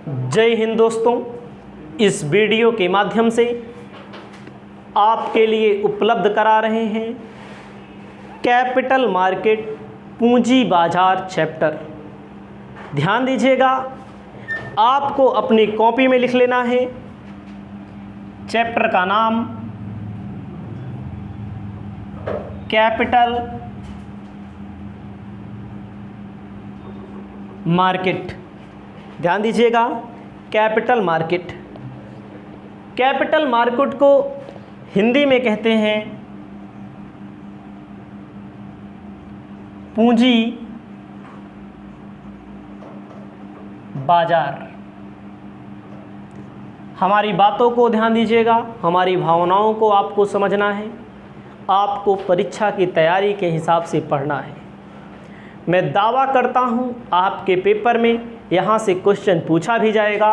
जय हिंद दोस्तों, इस वीडियो के माध्यम से आपके लिए उपलब्ध करा रहे हैं कैपिटल मार्केट पूंजी बाजार चैप्टर। ध्यान दीजिएगा, आपको अपनी कॉपी में लिख लेना है। चैप्टर का नाम कैपिटल मार्केट। ध्यान दीजिएगा, कैपिटल मार्केट। कैपिटल मार्केट को हिंदी में कहते हैं पूंजी बाजार। हमारी बातों को ध्यान दीजिएगा, हमारी भावनाओं को आपको समझना है, आपको परीक्षा की तैयारी के हिसाब से पढ़ना है। मैं दावा करता हूं आपके पेपर में यहाँ से क्वेश्चन पूछा भी जाएगा,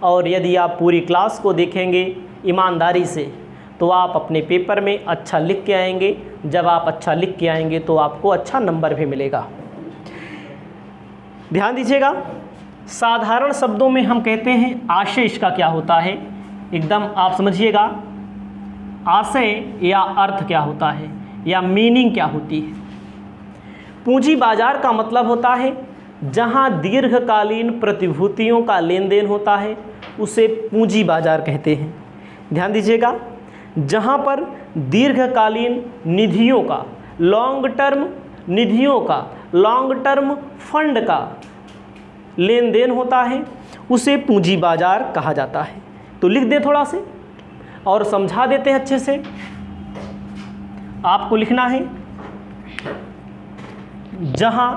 और यदि आप पूरी क्लास को देखेंगे ईमानदारी से तो आप अपने पेपर में अच्छा लिख के आएंगे। जब आप अच्छा लिख के आएंगे तो आपको अच्छा नंबर भी मिलेगा। ध्यान दीजिएगा, साधारण शब्दों में हम कहते हैं आशय इसका क्या होता है, एकदम आप समझिएगा। आशय या अर्थ क्या होता है या मीनिंग क्या होती है। पूंजी बाजार का मतलब होता है जहां दीर्घकालीन प्रतिभूतियों का लेन देन होता है, उसे पूंजी बाजार कहते हैं। ध्यान दीजिएगा, जहां पर दीर्घकालीन निधियों का, लॉन्ग टर्म निधियों का, लॉन्ग टर्म फंड का लेन देन होता है, उसे पूंजी बाजार कहा जाता है। तो लिख दे थोड़ा से और समझा देते हैं अच्छे से। आपको लिखना है जहां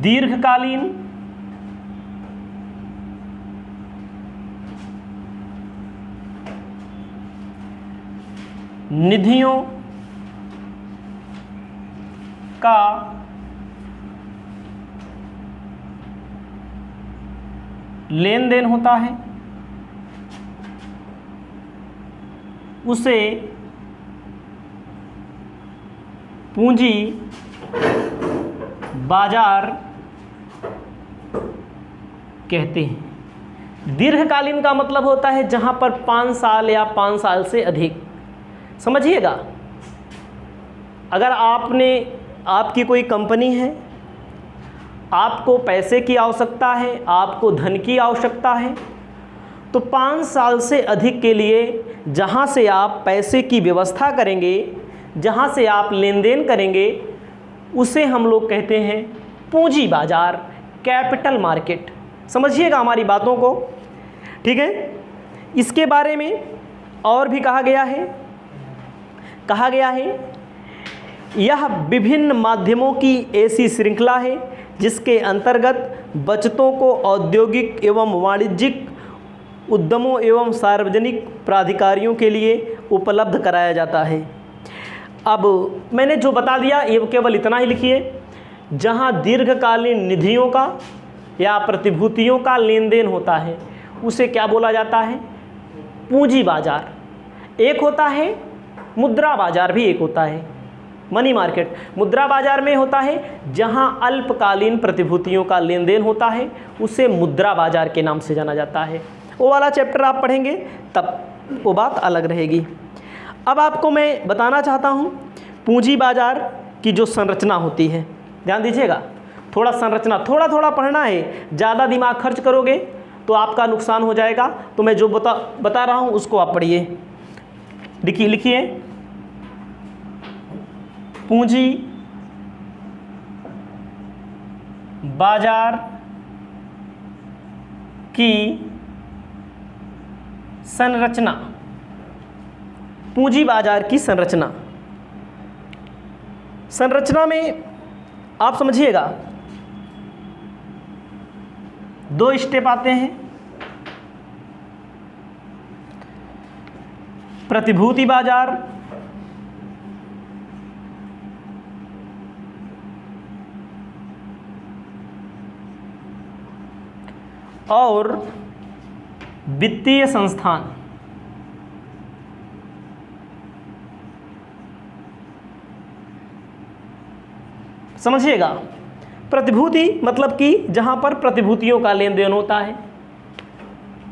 दीर्घकालीन निधियों का लेन देन होता है, उसे पूंजी बाजार कहते हैं। दीर्घकालीन का मतलब होता है जहां पर 5 साल या 5 साल से अधिक। समझिएगा, अगर आपकी कोई कंपनी है, आपको पैसे की आवश्यकता है, आपको धन की आवश्यकता है, तो 5 साल से अधिक के लिए जहां से आप पैसे की व्यवस्था करेंगे, जहां से आप लेन देन करेंगे, उसे हम लोग कहते हैं पूंजी बाजार, कैपिटल मार्केट। समझिएगा हमारी बातों को, ठीक है। इसके बारे में और भी कहा गया है यह विभिन्न माध्यमों की ऐसी श्रृंखला है जिसके अंतर्गत बचतों को औद्योगिक एवं वाणिज्यिक उद्यमों एवं सार्वजनिक प्राधिकारियों के लिए उपलब्ध कराया जाता है। अब मैंने जो बता दिया ये केवल इतना ही लिखिए, जहां दीर्घकालीन निधियों का या प्रतिभूतियों का लेन देन होता है, उसे क्या बोला जाता है? पूंजी बाजार। एक होता है मुद्रा बाजार, भी एक होता है मनी मार्केट। मुद्रा बाजार में होता है जहां अल्पकालीन प्रतिभूतियों का लेन देन होता है, उसे मुद्रा बाजार के नाम से जाना जाता है। वो वाला चैप्टर आप पढ़ेंगे तब वो बात अलग रहेगी। अब आपको मैं बताना चाहता हूं पूंजी बाजार की जो संरचना होती है। ध्यान दीजिएगा, थोड़ा संरचना थोड़ा पढ़ना है, ज़्यादा दिमाग खर्च करोगे तो आपका नुकसान हो जाएगा। तो मैं जो बता रहा हूं उसको आप पढ़िए। लिखिए पूंजी बाजार की संरचना। पूंजी बाजार की संरचना में आप समझिएगा 2 स्टेप आते हैं। प्रतिभूति बाजार और वित्तीय संस्थान। समझिएगा, प्रतिभूति मतलब कि जहाँ पर प्रतिभूतियों का लेन देन होता है।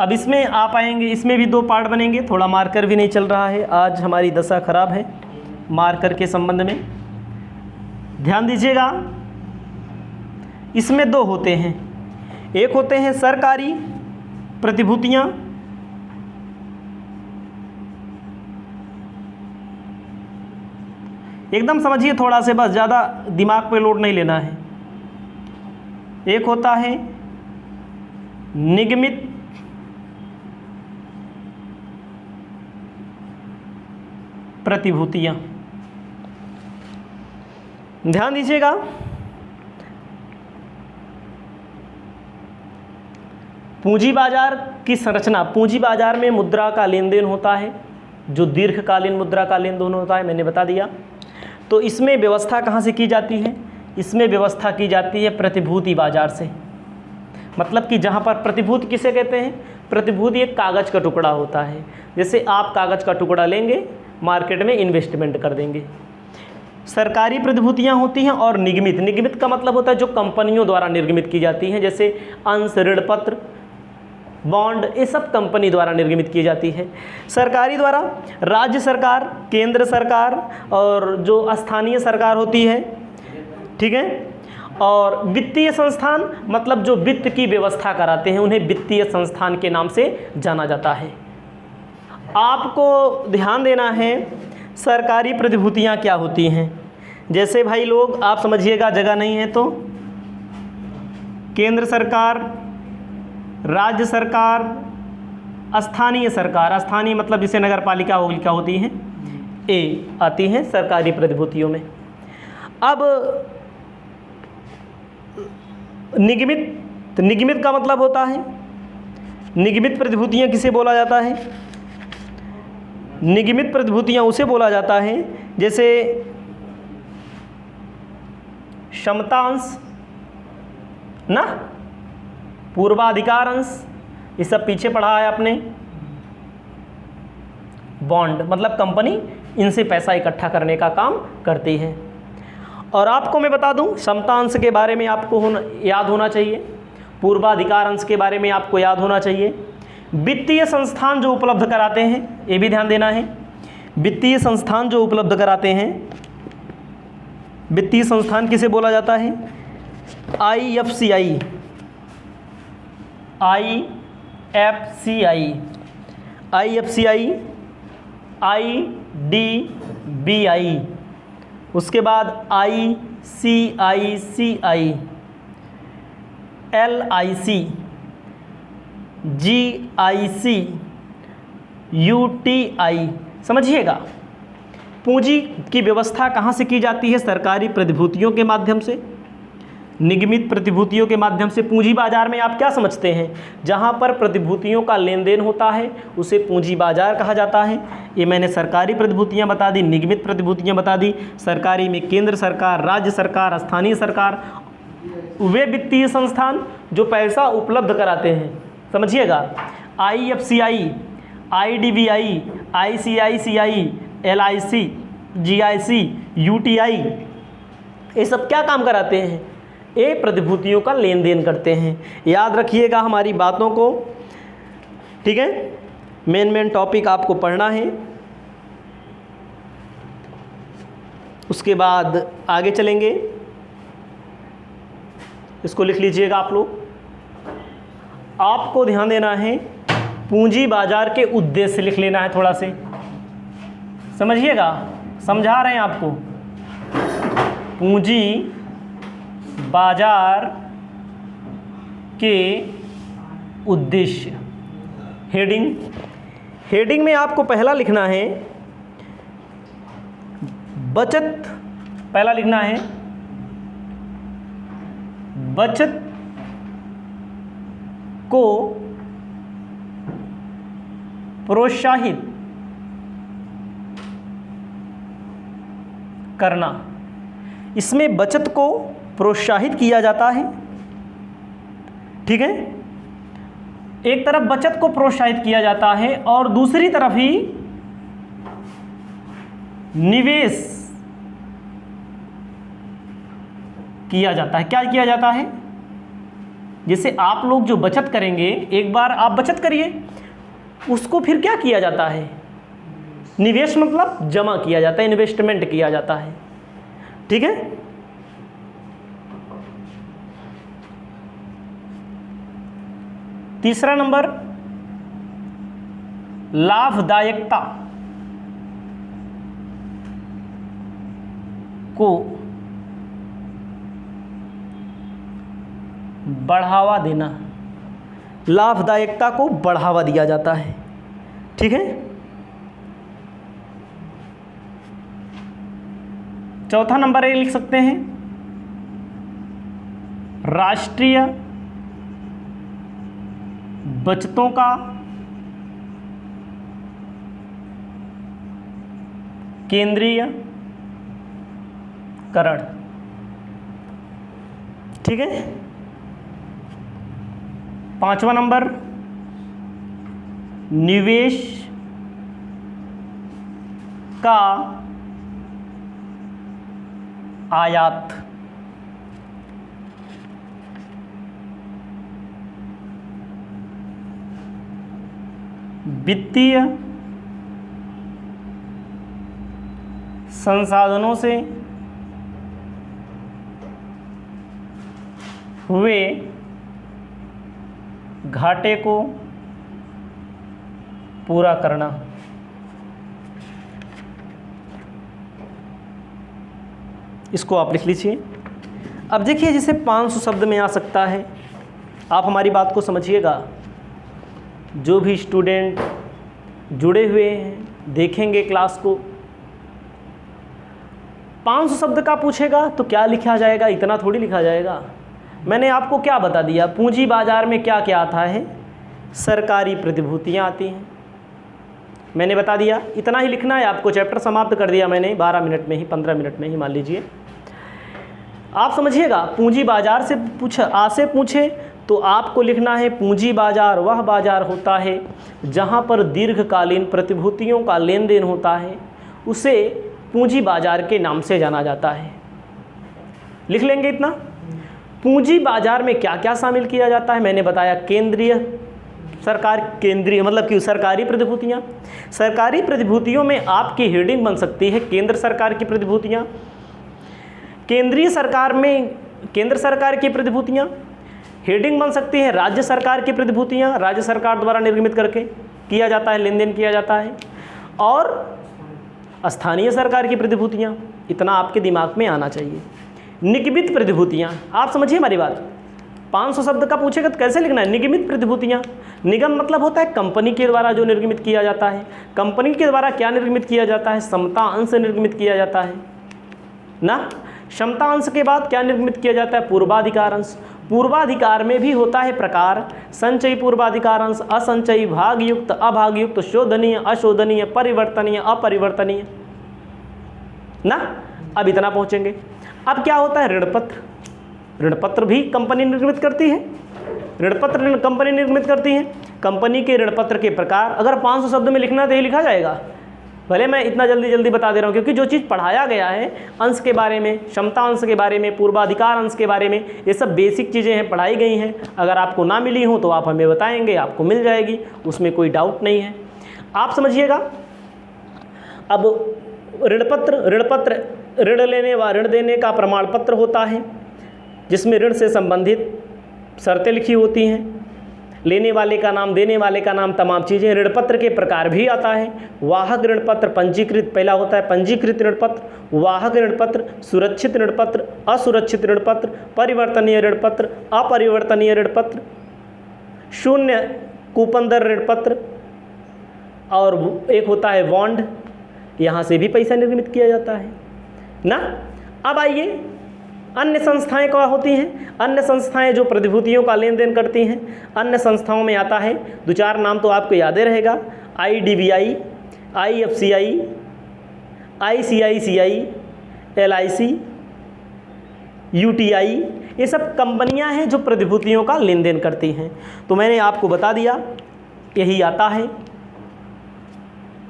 अब इसमें आप आएंगे, इसमें भी 2 पार्ट बनेंगे। थोड़ा मार्कर भी नहीं चल रहा है, आज हमारी दशा खराब है मार्कर के संबंध में, ध्यान दीजिएगा। इसमें 2 होते हैं, एक होते हैं सरकारी प्रतिभूतियाँ, एकदम समझिए थोड़ा से, बस ज़्यादा दिमाग पे लोड नहीं लेना है। एक होता है निगमित प्रतिभूतियां, ध्यान दीजिएगा। पूंजी बाजार की संरचना, पूंजी बाजार में मुद्रा का लेन देन होता है, जो दीर्घकालीन मुद्रा का लेन देन होता है, मैंने बता दिया। तो इसमें व्यवस्था कहाँ से की जाती है? इसमें व्यवस्था की जाती है प्रतिभूति बाजार से। मतलब कि जहाँ पर प्रतिभूति किसे कहते हैं? प्रतिभूति एक कागज़ का टुकड़ा होता है। जैसे आप कागज़ का टुकड़ा लेंगे, मार्केट में इन्वेस्टमेंट कर देंगे। सरकारी प्रतिभूतियाँ होती हैं और निगमित, निगमित का मतलब होता है जो कंपनियों द्वारा निर्गमित की जाती हैं, जैसे अंश, ऋण पत्र, बॉन्ड, ये सब कंपनी द्वारा निर्गमित की जाती है। सरकारी द्वारा राज्य सरकार, केंद्र सरकार और जो स्थानीय सरकार होती है, ठीक है। और वित्तीय संस्थान मतलब जो वित्त की व्यवस्था कराते हैं, उन्हें वित्तीय संस्थान के नाम से जाना जाता है। आपको ध्यान देना है सरकारी प्रतिभूतियाँ क्या होती हैं। जैसे भाई लोग आप समझिएगा, जगह नहीं है तो केंद्र सरकार, राज्य सरकार, स्थानीय सरकार, स्थानीय मतलब जिसे नगर पालिका हो क्या होती हैं, ए आती हैं सरकारी प्रतिभूतियों में। अब निगमित, निगमित का मतलब होता है, निगमित प्रतिभूतियाँ किसे बोला जाता है? निगमित प्रतिभूतियाँ उसे बोला जाता है जैसे क्षमतांश ना, पूर्वाधिकार अंश, ये सब पीछे पढ़ा है आपने। बॉन्ड मतलब कंपनी इनसे पैसा इकट्ठा करने का काम करती है। और आपको मैं बता दूं, क्षमतांश के बारे में आपको याद होना चाहिए, पूर्वाधिकार अंश के बारे में आपको याद होना चाहिए। वित्तीय संस्थान जो उपलब्ध कराते हैं, ये भी ध्यान देना है। वित्तीय संस्थान जो उपलब्ध कराते हैं, वित्तीय संस्थान किसे बोला जाता है? IFCI, IFCI, IFCI, IDBI, उसके बाद ICICI, LIC, GIC, UTI। समझिएगा, पूंजी की व्यवस्था कहाँ से की जाती है? सरकारी प्रतिभूतियों के माध्यम से, निगमित प्रतिभूतियों के माध्यम से। पूंजी बाजार में आप क्या समझते हैं? जहाँ पर प्रतिभूतियों का लेन देन होता है उसे पूंजी बाजार कहा जाता है। ये मैंने सरकारी प्रतिभूतियाँ बता दी, निगमित प्रतिभूतियाँ बता दी। सरकारी में केंद्र सरकार, राज्य सरकार, स्थानीय सरकार, वे वित्तीय संस्थान जो पैसा उपलब्ध कराते हैं। समझिएगा, IFCI, IDBI, ICICI, LIC, GIC, UTI, ये सब क्या काम कराते हैं? ये प्रतिभूतियों का लेन देन करते हैं। याद रखिएगा हमारी बातों को, ठीक है। मेन टॉपिक आपको पढ़ना है, उसके बाद आगे चलेंगे। इसको लिख लीजिएगा आप लोग। आपको ध्यान देना है, पूंजी बाजार के उद्देश्य लिख लेना है थोड़ा से, समझिएगा, समझा रहे हैं आपको। पूंजी बाजार के उद्देश्य, हेडिंग में आपको पहला लिखना है बचत, पहला लिखना है बचत को प्रोत्साहित करना। इसमें बचत को प्रोत्साहित किया जाता है, ठीक है। एक तरफ बचत को प्रोत्साहित किया जाता है और दूसरी तरफ ही निवेश किया जाता है। क्या किया जाता है? जैसे आप लोग जो बचत करेंगे, एक बार आप बचत करिए, उसको फिर क्या किया जाता है? निवेश मतलब जमा किया जाता है, इन्वेस्टमेंट किया जाता है। ठीक है। तीसरा नंबर, लाभदायकता को बढ़ावा देना। लाभदायकता को बढ़ावा दिया जाता है। ठीक है। चौथा नंबर ये लिख सकते हैं, राष्ट्रीय बचतों का केंद्रीयकरण। ठीक है। पांचवा नंबर, निवेश का आयात। वित्तीय संसाधनों से हुए घाटे को पूरा करना। इसको आप लिख लीजिए। अब देखिए, जैसे 500 शब्द में आ सकता है। आप हमारी बात को समझिएगा। जो भी स्टूडेंट जुड़े हुए हैं, देखेंगे क्लास को, 500 शब्द का पूछेगा तो क्या लिखा जाएगा? इतना थोड़ी लिखा जाएगा। मैंने आपको क्या बता दिया, पूंजी बाजार में क्या क्या आता है? सरकारी प्रतिभूतियां आती हैं। मैंने बता दिया, इतना ही लिखना है आपको। चैप्टर समाप्त कर दिया मैंने 12 मिनट में ही, 15 मिनट में ही मान लीजिए। आप समझिएगा, पूंजी बाजार से पूछे तो आपको लिखना है, पूंजी बाजार वह बाजार होता है जहां पर दीर्घकालीन प्रतिभूतियों का लेन देन होता है, उसे पूंजी बाजार के नाम से जाना जाता है। लिख लेंगे इतना। पूंजी बाजार में क्या क्या शामिल किया जाता है? मैंने बताया, केंद्रीय मतलब कि सरकारी प्रतिभूतियां। सरकारी प्रतिभूतियों में आपकी हेडिंग बन सकती है केंद्र सरकार की प्रतिभूतियां। केंद्रीय सरकार में केंद्र सरकार की प्रतिभूतियां। हेडिंग बन सकती है राज्य सरकार की प्रतिभूतियां, राज्य सरकार द्वारा निर्गमित करके किया जाता है, लेन देन किया जाता है। और स्थानीय सरकार की प्रतिभूतियां। इतना आपके दिमाग में आना चाहिए। निगमित प्रतिभूतियां, आप समझिए हमारी बात। 500 शब्द का पूछेगा तो कैसे लिखना है? निगमित प्रतिभूतियां। निगम मतलब होता है कंपनी के द्वारा जो निर्गमित किया जाता है। कंपनी के द्वारा क्या निर्गमित किया जाता है? समता अंश निर्गमित किया जाता है ना। क्षमता अंश के बाद क्या निर्गमित किया जाता है? पूर्वाधिकार अंश। पूर्वाधिकार में भी होता है प्रकार, संचयी पूर्वाधिकार अंश, असंचयी, भागयुक्त, अभागयुक्त, शोधनीय, अशोधनीय, परिवर्तनीय, अपरिवर्तनीय ना। अब इतना पहुंचेंगे। अब क्या होता है? ऋणपत्र। ऋणपत्र भी कंपनी निर्गमित करती है। ऋणपत्र कंपनी निर्गमित करती है। कंपनी के ऋणपत्र के प्रकार अगर 500 शब्द में लिखना तो ये लिखा जाएगा। भले मैं इतना जल्दी बता दे रहा हूँ, क्योंकि जो चीज़ पढ़ाया गया है अंश के बारे में, क्षमता अंश के बारे में, पूर्वाधिकार अंश के बारे में, ये सब बेसिक चीज़ें हैं, पढ़ाई गई हैं। अगर आपको ना मिली हो तो आप हमें बताएंगे, आपको मिल जाएगी, उसमें कोई डाउट नहीं है। आप समझिएगा। अब ऋणपत्र ऋण देने का प्रमाण पत्र होता है, जिसमें ऋण से संबंधित शर्तें लिखी होती हैं। लेने वाले का नाम, देने वाले का नाम, तमाम चीज़ें। ऋणपत्र के प्रकार भी आता है। वाहक ऋणपत्र, पंजीकृत, पहला होता है पंजीकृत ऋणपत्र, वाहक ऋणपत्र, सुरक्षित ऋणपत्र, असुरक्षित ऋणपत्र, परिवर्तनीय ऋणपत्र, अपरिवर्तनीय ऋणपत्र, शून्य कूपन दर ऋणपत्र, और एक होता है बॉन्ड। यहाँ से भी पैसा निर्गमित किया जाता है ना। अब आइए, अन्य संस्थाएं क्या होती हैं? अन्य संस्थाएं जो प्रतिभूतियों का लेन देन करती हैं। अन्य संस्थाओं में आता है, 2-4 नाम तो आपको याद ही रहेगा, IDBI, IFCI, ICICI, LIC, UTI, ये सब कंपनियां हैं जो प्रतिभूतियों का लेन देन करती हैं। तो मैंने आपको बता दिया, यही आता है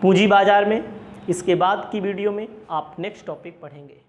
पूंजी बाजार में। इसके बाद की वीडियो में आप नेक्स्ट टॉपिक पढ़ेंगे।